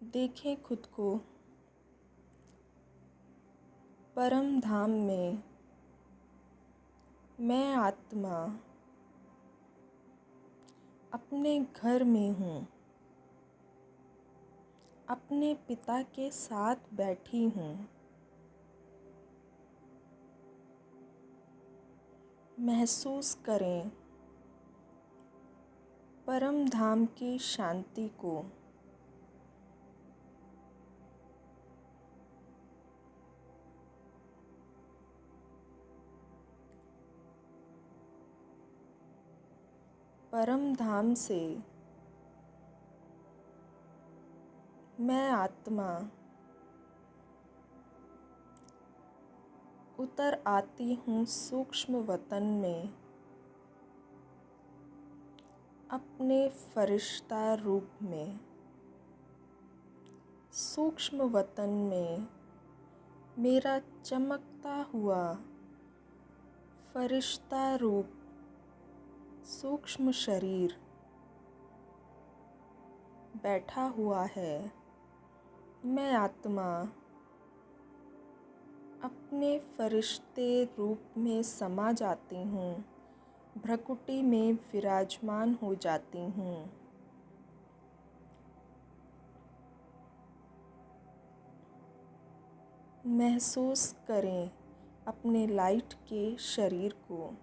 देखें खुद को परम धाम में। मैं आत्मा अपने घर में हूँ, अपने पिता के साथ बैठी हूँ। महसूस करें परम धाम की शांति को। परम धाम से मैं आत्मा उतर आती हूँ सूक्ष्म वतन में, अपने फरिश्ता रूप में। सूक्ष्म वतन में मेरा चमकता हुआ फरिश्ता रूप सूक्ष्म शरीर बैठा हुआ है। मैं आत्मा अपने फरिश्ते रूप में समा जाती हूँ, भ्रकुटी में विराजमान हो जाती हूँ। महसूस करें अपने लाइट के शरीर को।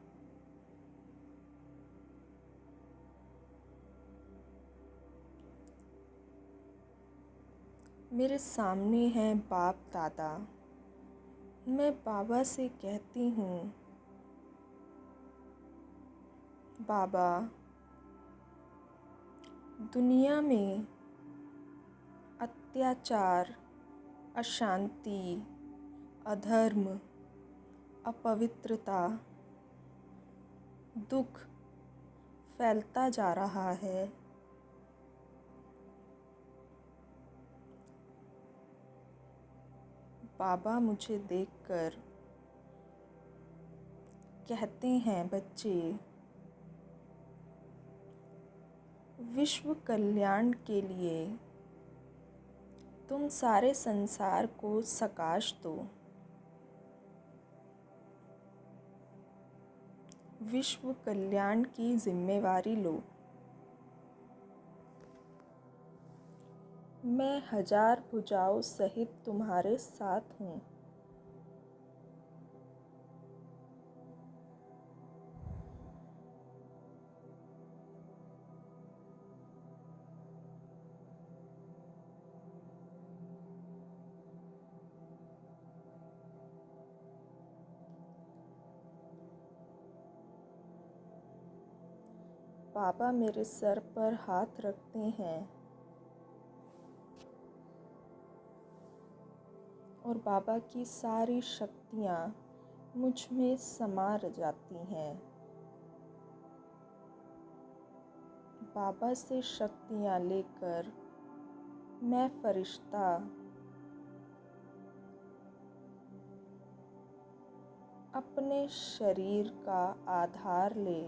मेरे सामने हैं बाप दादा। मैं बाबा से कहती हूँ, बाबा, दुनिया में अत्याचार, अशांति, अधर्म, अपवित्रता, दुख फैलता जा रहा है। बाबा मुझे देखकर कहते हैं, बच्चे, विश्व कल्याण के लिए तुम सारे संसार को सकाश दो। विश्व कल्याण की जिम्मेवारी लो। मैं 1000 भुजाओं सहित तुम्हारे साथ हूँ। बाबा मेरे सर पर हाथ रखते हैं और बाबा की सारी शक्तियाँ मुझ में समा जाती हैं। बाबा से शक्तियाँ लेकर मैं फरिश्ता अपने शरीर का आधार ले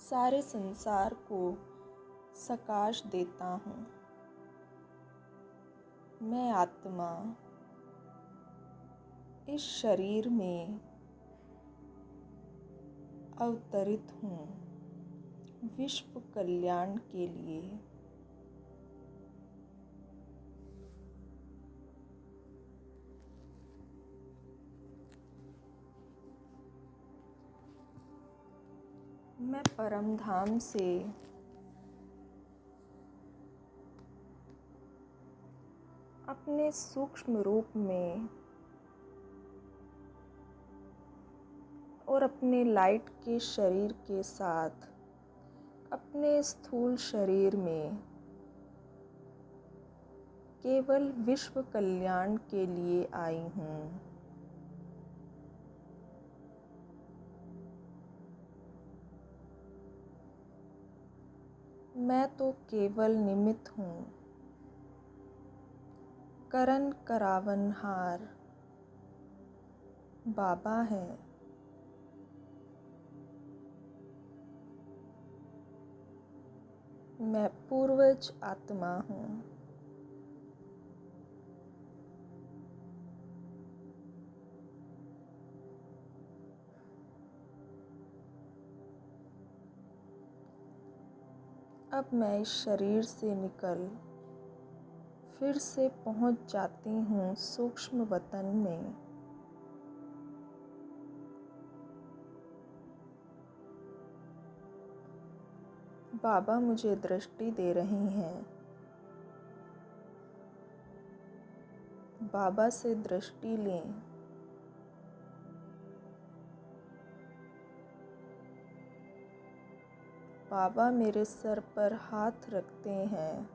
सारे संसार को सकाश देता हूँ। मैं आत्मा इस शरीर में अवतरित हूँ विश्व कल्याण के लिए। मैं परम धाम से अपने सूक्ष्म रूप में और अपने लाइट के शरीर के साथ अपने स्थूल शरीर में केवल विश्व कल्याण के लिए आई हूँ। मैं तो केवल निमित्त हूँ, करन करावनहार बाबा है। मैं पूर्वज आत्मा हूँ। अब मैं इस शरीर से निकल फिर से पहुँच जाती हूँ सूक्ष्म वतन में। बाबा मुझे दृष्टि दे रहे हैं। बाबा से दृष्टि लें। बाबा मेरे सर पर हाथ रखते हैं।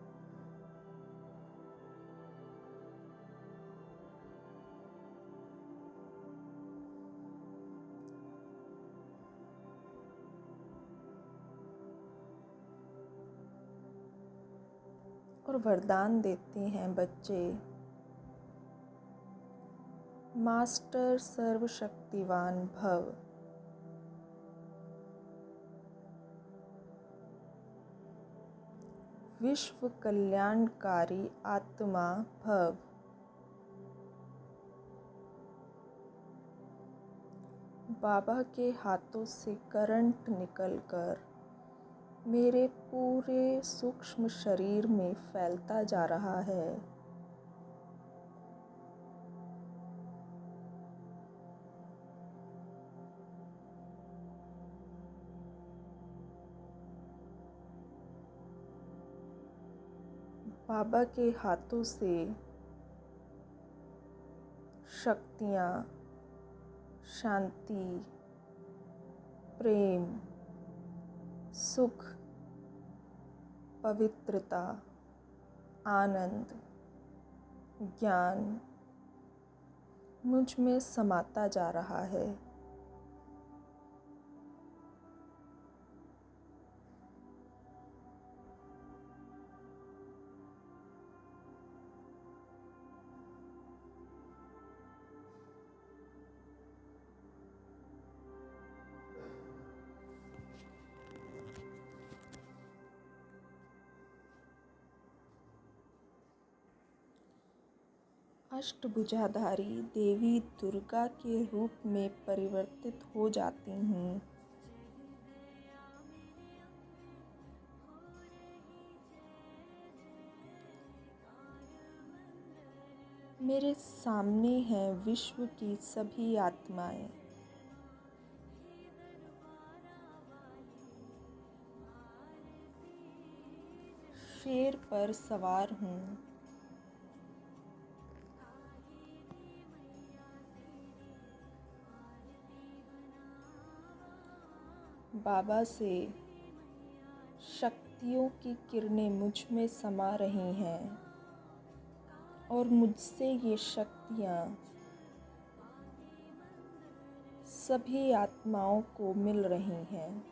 और वरदान देते हैं, बच्चे, मास्टर सर्वशक्तिवान भव। विश्व कल्याणकारी आत्मा भव। बाबा के हाथों से करंट निकलकर मेरे पूरे सूक्ष्म शरीर में फैलता जा रहा है। बाबा के हाथों से शक्तियाँ, शांति, प्रेम, सुख, पवित्रता, आनंद, ज्ञान मुझ में समाता जा रहा है। अष्टभुजाधारी देवी दुर्गा के रूप में परिवर्तित हो जाती हूँ। मेरे सामने हैं विश्व की सभी आत्माएं। शेर पर सवार हूँ। बाबा से शक्तियों की किरणें मुझ में समा रही हैं और मुझसे ये शक्तियाँ सभी आत्माओं को मिल रही हैं।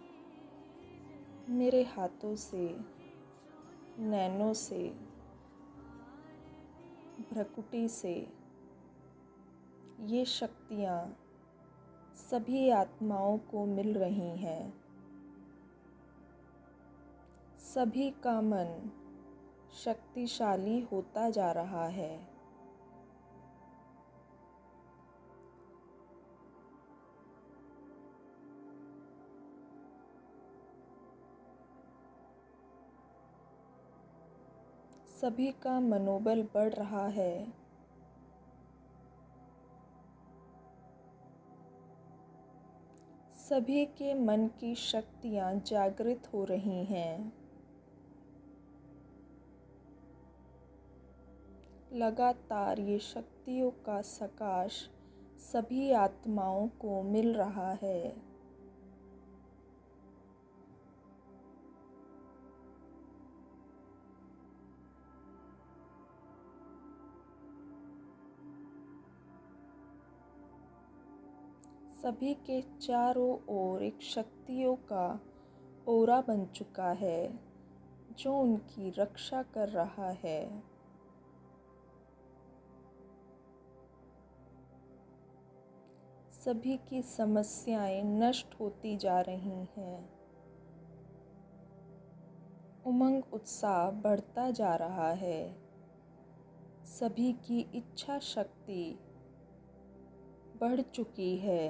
मेरे हाथों से, नैनों से, भ्रकुटी से ये शक्तियाँ सभी आत्माओं को मिल रही हैं। सभी का मन शक्तिशाली होता जा रहा है। सभी का मनोबल बढ़ रहा है। सभी के मन की शक्तियाँ जागृत हो रही हैं। लगातार ये शक्तियों का सकाश सभी आत्माओं को मिल रहा है। सभी के चारों ओर एक शक्तियों का ओरा बन चुका है जो उनकी रक्षा कर रहा है। सभी की समस्याएं नष्ट होती जा रही हैं। उमंग उत्साह बढ़ता जा रहा है। सभी की इच्छा शक्ति बढ़ चुकी है।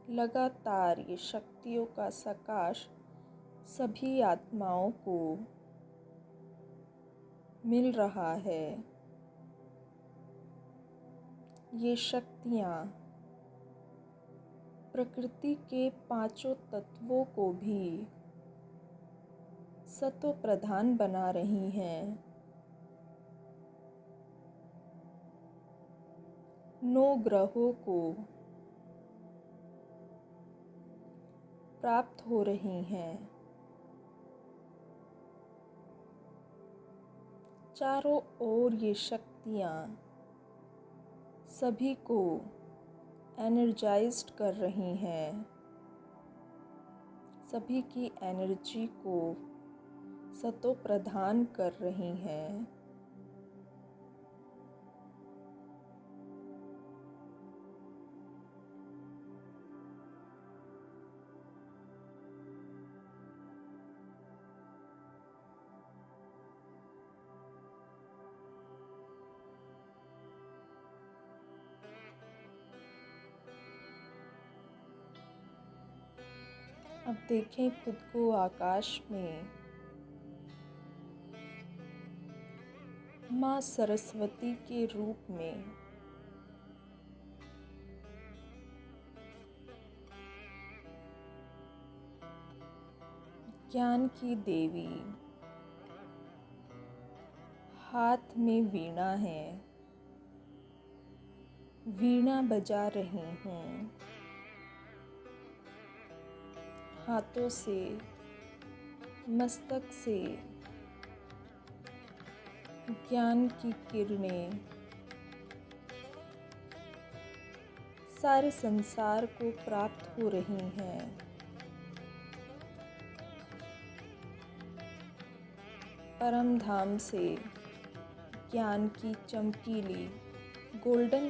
लगातार ये शक्तियों का सकाश सभी आत्माओं को मिल रहा है। ये शक्तियाँ प्रकृति के पांचों तत्वों को भी सतो प्रधान बना रही हैं। 9 ग्रहों को प्राप्त हो रही हैं। चारों ओर ये शक्तियाँ सभी को एनर्जाइज्ड कर रही हैं। सभी की एनर्जी को सतो प्रदान कर रही हैं। अब देखें खुद को आकाश में माँ सरस्वती के रूप में। ज्ञान की देवी, हाथ में वीणा है, वीणा बजा रही हूँ। हाथों से, मस्तक से ज्ञान की किरणें सारे संसार को प्राप्त हो रही हैं। परम धाम से ज्ञान की चमकीली गोल्डन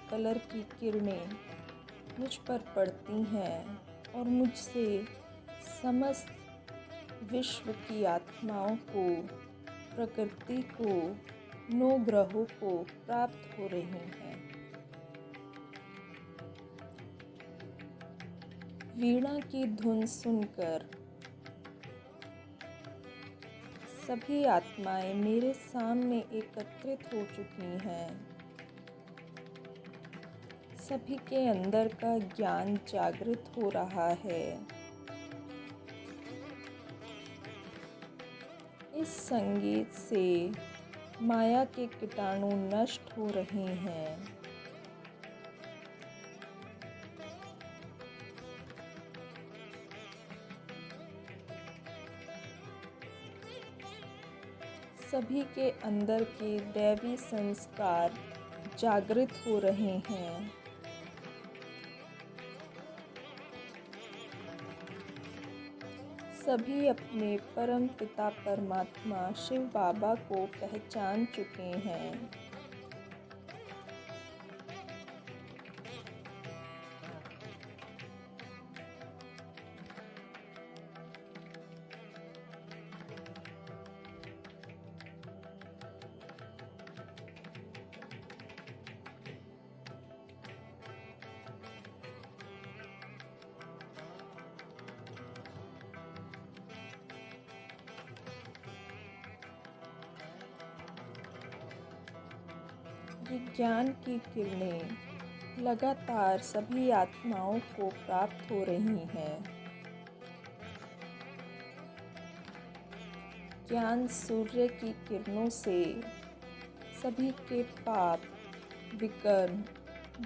कलर की किरणें मुझ पर पड़ती हैं और मुझसे समस्त विश्व की आत्माओं को, प्रकृति को, 9 ग्रहों को प्राप्त हो रही हैं। वीणा की धुन सुनकर सभी आत्माएं मेरे सामने एकत्रित हो चुकी हैं। सभी के अंदर का ज्ञान जागृत हो रहा है। इस संगीत से माया के कीटाणु नष्ट हो रहे हैं। सभी के अंदर के दैवी संस्कार जागृत हो रहे हैं। सभी अपने परम पिता परमात्मा शिव बाबा को पहचान चुके हैं। ये ज्ञान की किरणें लगातार सभी आत्माओं को प्राप्त हो रही हैं। ज्ञान सूर्य की किरणों से सभी के पाप विकर्म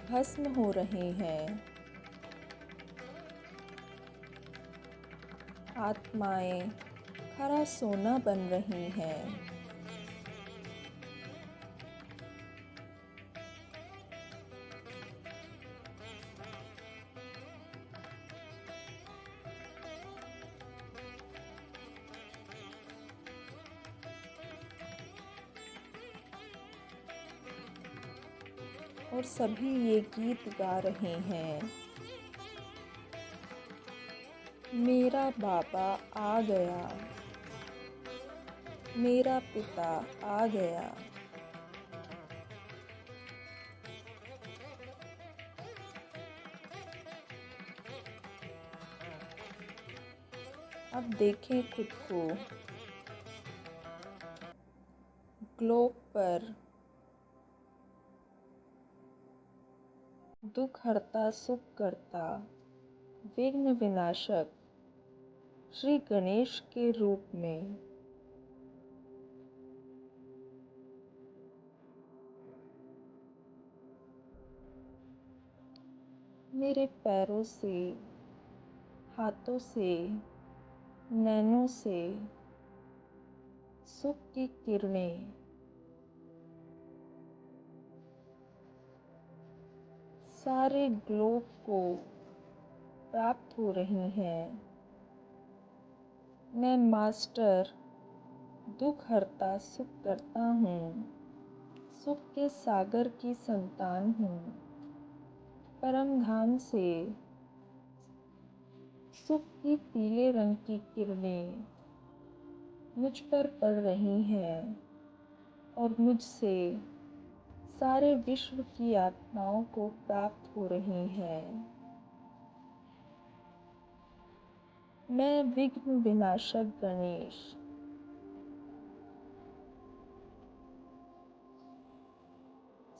भस्म हो रहे हैं। आत्माएं खरा सोना बन रही हैं। और सभी ये गीत गा रहे हैं। मेरा बाबा आ गया, मेरा पिता आ गया। अब देखें खुद को ग्लोब पर, दुख हरता सुख करता विघ्न विनाशक श्री गणेश के रूप में। मेरे पैरों से, हाथों से, नैनों से सुख की किरणें सारे ग्लोब को प्राप्त हो रही हैं। मैं मास्टर दुख हरता सुख करता हूँ, सुख के सागर की संतान हूँ। परम धाम से सुख की पीले रंग की किरणें मुझ पर पड़ रही हैं और मुझसे सारे विश्व की आत्माओं को प्राप्त हो रही हैं। मैं विघ्न विनाशक गणेश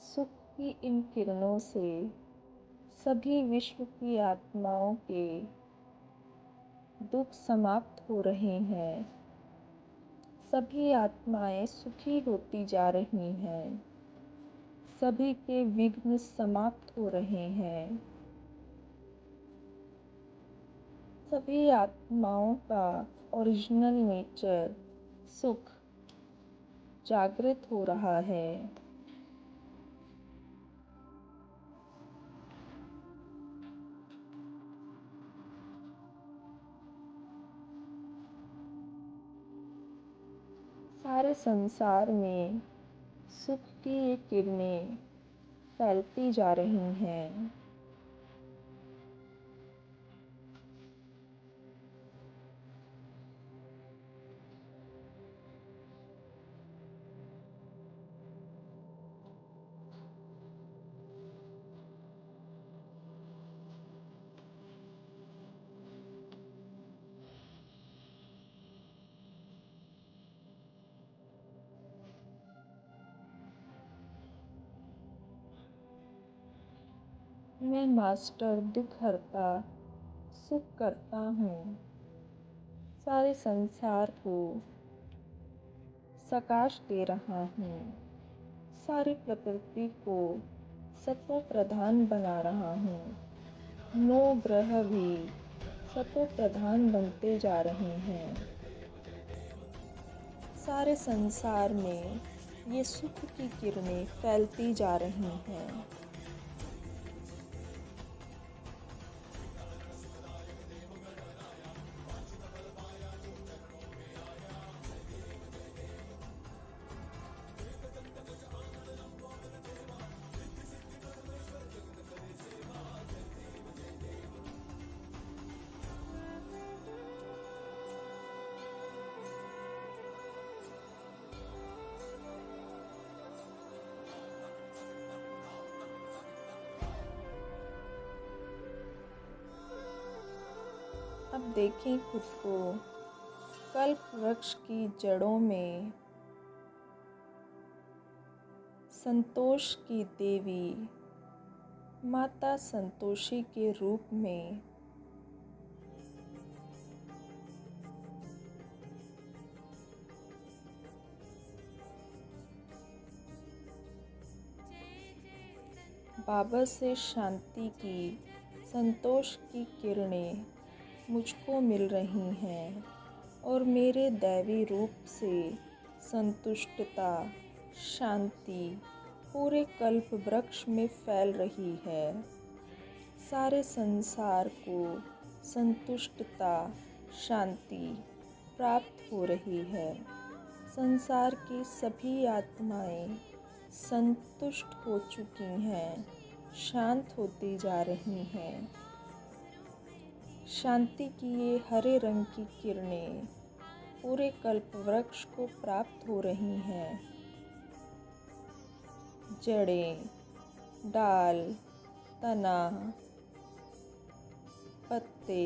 सुख की इन किरणों से सभी विश्व की आत्माओं के दुख समाप्त हो रहे हैं। सभी आत्माएं सुखी होती जा रही हैं। सभी के विघ्न समाप्त हो रहे हैं। सभी आत्माओं का ओरिजिनल नेचर सुख जागृत हो रहा है। सारे संसार में सुख की ये किरणें फैलती जा रही हैं। मैं मास्टर दुख हरता सुख करता हूँ। सारे संसार को प्रकाश दे रहा हूँ। सारी प्रकृति को सत्व प्रधान बना रहा हूँ। 9 ग्रह भी सत्व प्रधान बनते जा रहे हैं। सारे संसार में ये सुख की किरणें फैलती जा रही हैं। अब देखें खुद को कल्प वृक्ष की जड़ों में संतोष की देवी माता संतोषी के रूप में। बाबा से शांति की, संतोष की किरणें मुझको मिल रही हैं और मेरे दैवी रूप से संतुष्टता, शांति पूरे कल्प वृक्ष में फैल रही है। सारे संसार को संतुष्टता, शांति प्राप्त हो रही है। संसार की सभी आत्माएं संतुष्ट हो चुकी हैं, शांत होती जा रही हैं। शांति की ये हरे रंग की किरणें पूरे कल्प वृक्ष को प्राप्त हो रही हैं। जड़ें, डाल, तना, पत्ते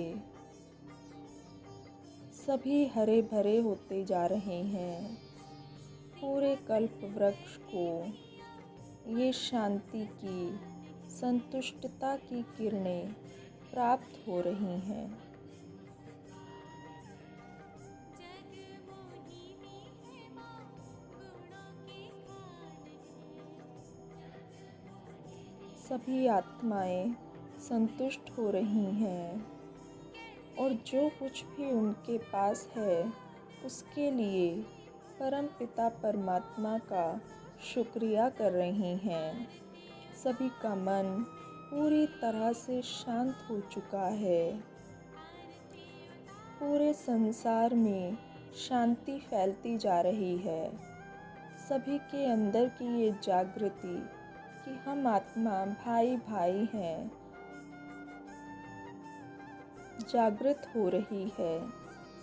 सभी हरे भरे होते जा रहे हैं। पूरे कल्प वृक्ष को ये शांति की, संतुष्टता की किरणें प्राप्त हो रही हैं। सभी आत्माएं संतुष्ट हो रही हैं और जो कुछ भी उनके पास है उसके लिए परमपिता परमात्मा का शुक्रिया कर रही हैं। सभी का मन पूरी तरह से शांत हो चुका है। पूरे संसार में शांति फैलती जा रही है। सभी के अंदर की ये जागृति कि हम आत्मा भाई भाई हैं, जागृत हो रही है।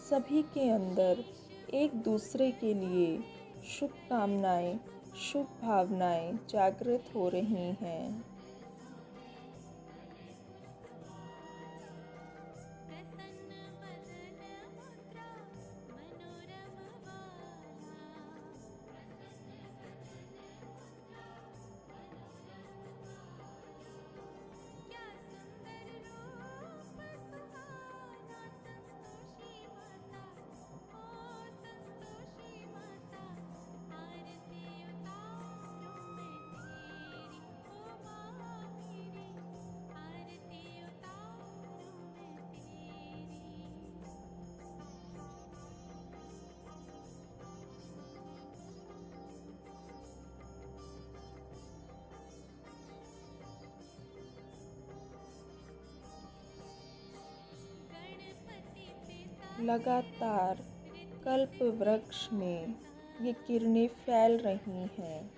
सभी के अंदर एक दूसरे के लिए शुभकामनाएं, शुभ भावनाएं जागृत हो रही हैं। लगातार कल्प वृक्ष में ये किरणें फैल रही हैं।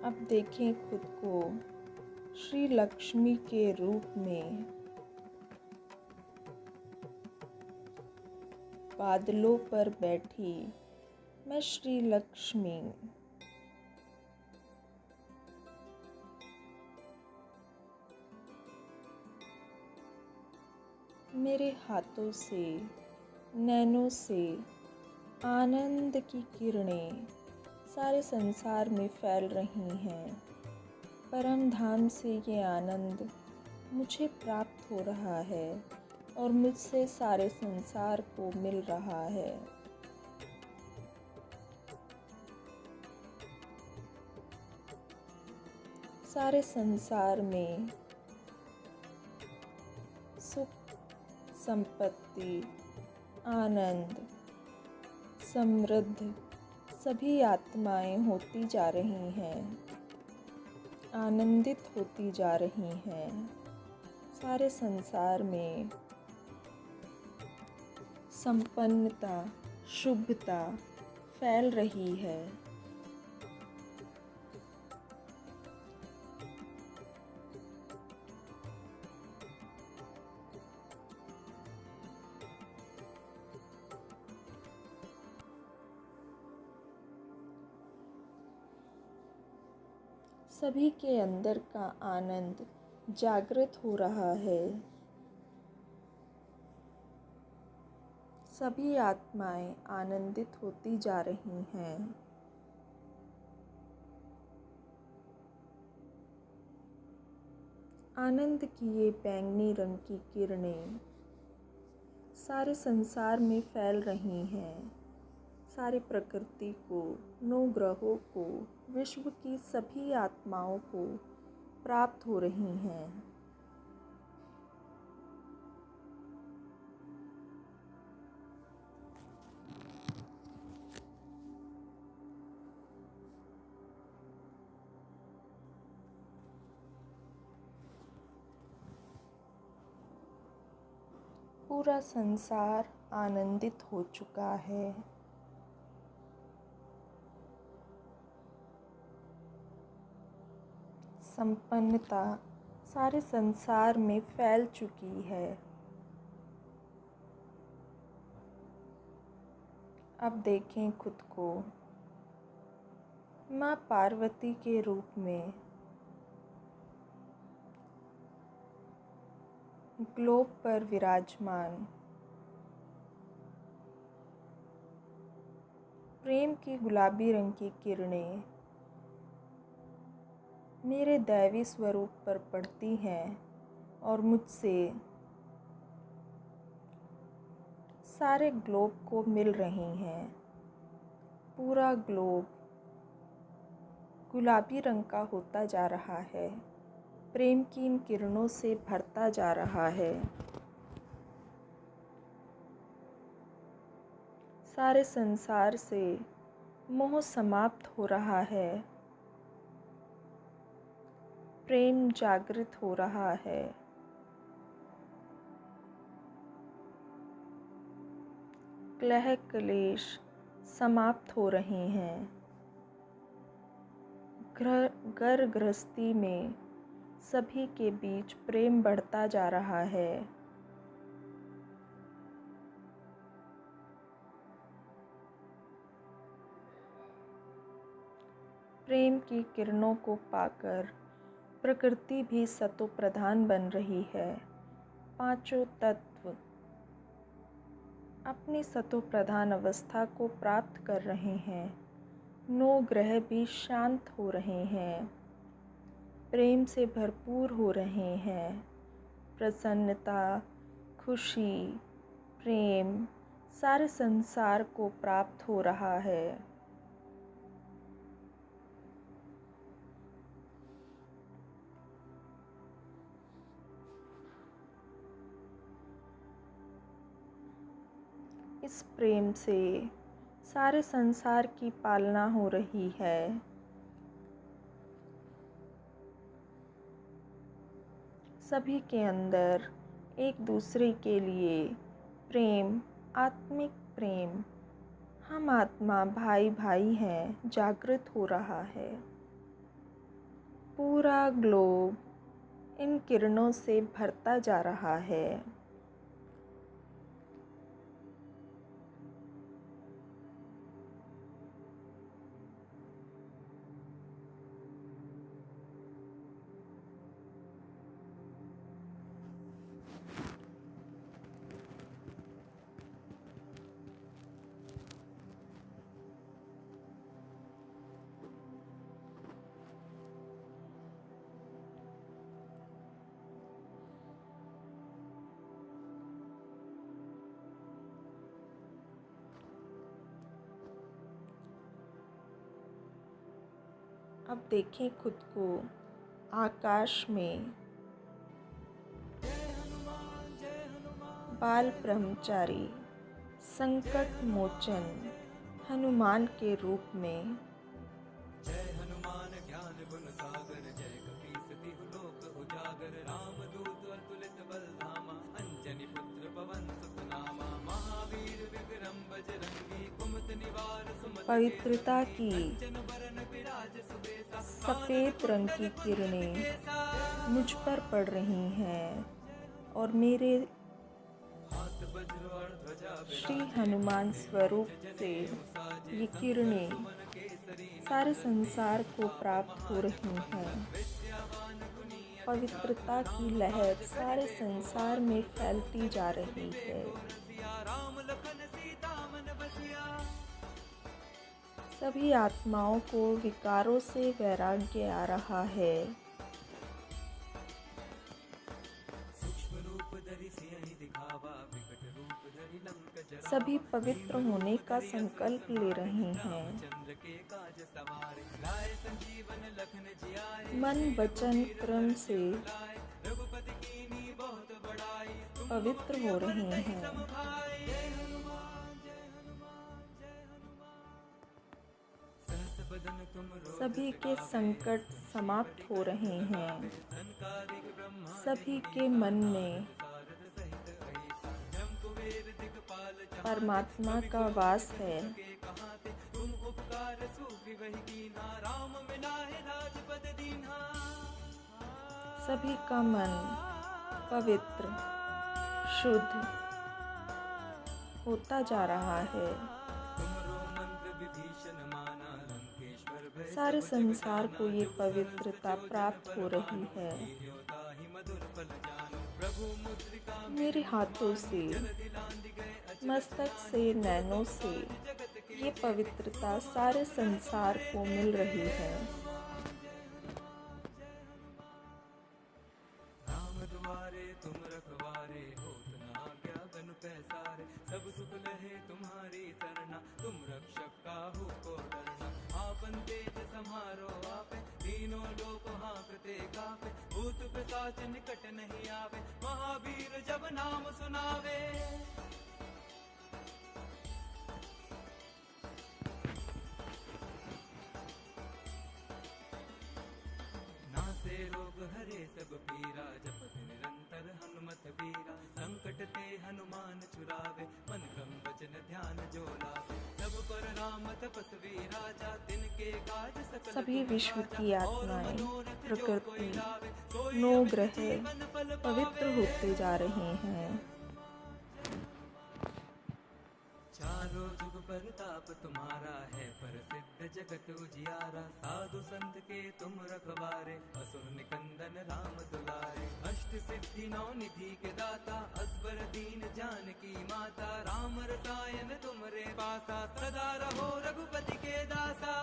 अब देखें खुद को श्री लक्ष्मी के रूप में। बादलों पर बैठी मैं श्री लक्ष्मी। मेरे हाथों से, नैनों से आनंद की किरणें सारे संसार में फैल रही हैं। परम धाम से ये आनंद मुझे प्राप्त हो रहा है और मुझसे सारे संसार को मिल रहा है। सारे संसार में सुख, संपत्ति, आनंद, समृद्ध सभी आत्माएं होती जा रही हैं, आनंदित होती जा रही हैं। सारे संसार में संपन्नता, शुभता फैल रही है। सभी के अंदर का आनंद जागृत हो रहा है। सभी आत्माएं आनंदित होती जा रही हैं। आनंद की ये बैंगनी रंग की किरणें सारे संसार में फैल रही हैं। सारी प्रकृति को, 9 ग्रहों को, विश्व की सभी आत्माओं को प्राप्त हो रही हैं। पूरा संसार आनंदित हो चुका है। संपन्नता सारे संसार में फैल चुकी है। अब देखें खुद को माँ पार्वती के रूप में ग्लोब पर विराजमान। प्रेम की गुलाबी रंग की किरणें मेरे दैवी स्वरूप पर पड़ती हैं और मुझसे सारे ग्लोब को मिल रही हैं। पूरा ग्लोब गुलाबी रंग का होता जा रहा है, प्रेम की इन किरणों से भरता जा रहा है। सारे संसार से मोह समाप्त हो रहा है, प्रेम जागृत हो रहा है। कलह क्लेश समाप्त हो रहे हैं। घर गृहस्थी में सभी के बीच प्रेम बढ़ता जा रहा है। प्रेम की किरणों को पाकर प्रकृति भी सतो प्रधान बन रही है। पांचों तत्व अपनी सतो प्रधान अवस्था को प्राप्त कर रहे हैं। 9 ग्रह भी शांत हो रहे हैं, प्रेम से भरपूर हो रहे हैं। प्रसन्नता, खुशी, प्रेम सारे संसार को प्राप्त हो रहा है। इस प्रेम से सारे संसार की पालना हो रही है। सभी के अंदर एक दूसरे के लिए प्रेम, आत्मिक प्रेम, हम आत्मा भाई भाई हैं, जागृत हो रहा है। पूरा ग्लोब इन किरणों से भरता जा रहा है। अब देखें खुद को आकाश में बाल ब्रह्मचारी, संकट मोचन हनुमान के रूप में। जय हनुमान ज्ञान गुण सागर, जय कपीस तिहु लोक उजागर, रामदूत अतुलित बल धामा, अंजनी पुत्र पवन सुत नामा, महावीर विक्रम बजरंगी, कुमति निवार सुमति पवित्रता की सफ़ेद रंग की किरणें मुझ पर पड़ रही हैं और मेरे श्री हनुमान स्वरूप से ये किरणें सारे संसार को प्राप्त हो रही हैं। पवित्रता की लहर सारे संसार में फैलती जा रही है। सभी आत्माओं को विकारों से वैराग्य आ रहा है। सभी पवित्र होने का संकल्प ले रहे हैं। मन वचन क्रम से पवित्र हो रहे हैं। सभी के संकट समाप्त हो रहे हैं। सभी के मन में परमात्मा का वास है। तुम उपकार सुग्रीव कीन्हा, राम मिलाए राजपद दीन्हा। सभी का मन पवित्र, शुद्ध होता जा रहा है। तुमरो मंत्र विभीषण माना, लंकेश्वर भय सारे सब जग संसार जाना। को ये जो पवित्रता सहस्त्र प्राप्त योजन हो बल रही भानु, है। लील्यो ताहि मधुर फल जानु। प्रभु मुद्रिका मेरे हाथों से, जलधि लांघि गए अचरज मस्तक जानि। से, जो नैनों तुम से काज जगत के ये जेते, पवित्रता सो सारे अनुग्रह संसार तुम्हारे को मिल तेते। रही है। राम दुआरे तुम रखवारे, होत न आज्ञा बिनु पैसारे। सब सुख लहे तुम्हारी सरना, तुम रक्षक काहू को डरना। आपन तेज सम्हारो आपे, तीनों लोक हांकते कापे। भूत पिशाच निकट नहीं आवे, महावीर जब नाम सुनावे। नासे रोग हरे सब पीरा, जपत निरंतर हनुमत बीरा। संकट ते हनुमान छुड़ावे, मन क्रम वचन ध्यान जो लावे। सब पर राम तपस्वी राजा, तिनके काज सकल सभी तुम विश्व साजा। की और आत्माएं, मनोरथ जो कोई प्रकृति, लावे, सोई नौ अमित ग्रह जीवन फल पवित्र पावे। होते जा रहे हैं। चारों जुग परताप तुम्हारा है, प्रसिद्ध जगत उजियारा। साधु संत के तुम रखवारे, असुर निकंदन राम दुलारे। अष्ट सिद्धि नौ निधि के दाता, असबर दीन जानकी माता। राम रसायन तुमरे पासा, सदा रहो रघुपति के दासा।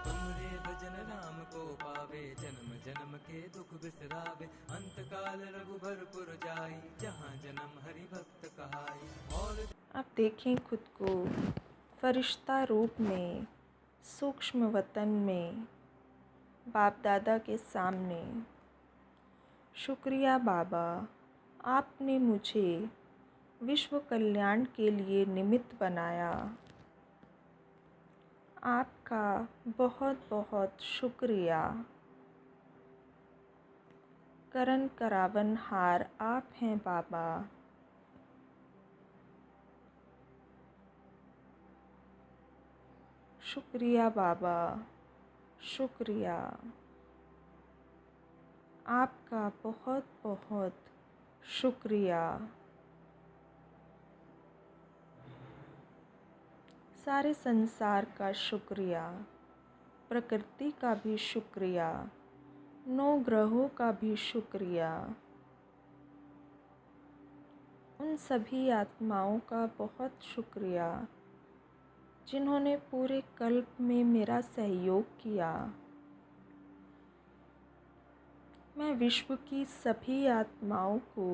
तुमरे भजन राम को पावे, जन्म जन्म के दुख बिसरावे। अंत काल रघुबरपुर जाई, जहाँ जन्म हरि भक्त कहाई। और आप देखें खुद को फरिश्ता रूप में, सूक्ष्म वतन में, बाप दादा के सामने। शुक्रिया बाबा, आपने मुझे विश्व कल्याण के लिए निमित्त बनाया। आपका बहुत बहुत शुक्रिया। करन करावन हार आप हैं बाबा। शुक्रिया बाबा, शुक्रिया। आपका बहुत बहुत शुक्रिया। सारे संसार का शुक्रिया, प्रकृति का भी शुक्रिया, 9 ग्रहों का भी शुक्रिया। उन सभी आत्माओं का बहुत शुक्रिया जिन्होंने पूरे कल्प में मेरा सहयोग किया। मैं विश्व की सभी आत्माओं को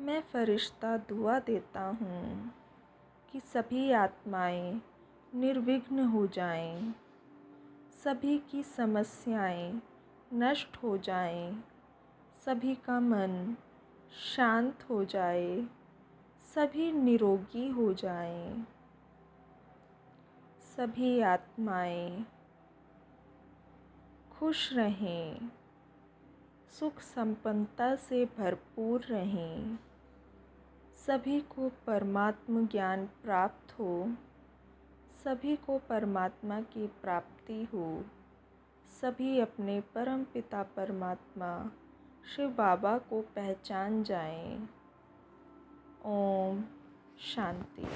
मैं फरिश्ता दुआ देता हूँ कि सभी आत्माएं निर्विघ्न हो जाएं, सभी की समस्याएं नष्ट हो जाएं, सभी का मन शांत हो जाए, सभी निरोगी हो जाएं, सभी आत्माएं खुश रहें, सुख संपन्नता से भरपूर रहें, सभी को परमात्म ज्ञान प्राप्त हो, सभी को परमात्मा की प्राप्ति हो, सभी अपने परम पिता परमात्मा शिव बाबा को पहचान जाएं। ओम शांति।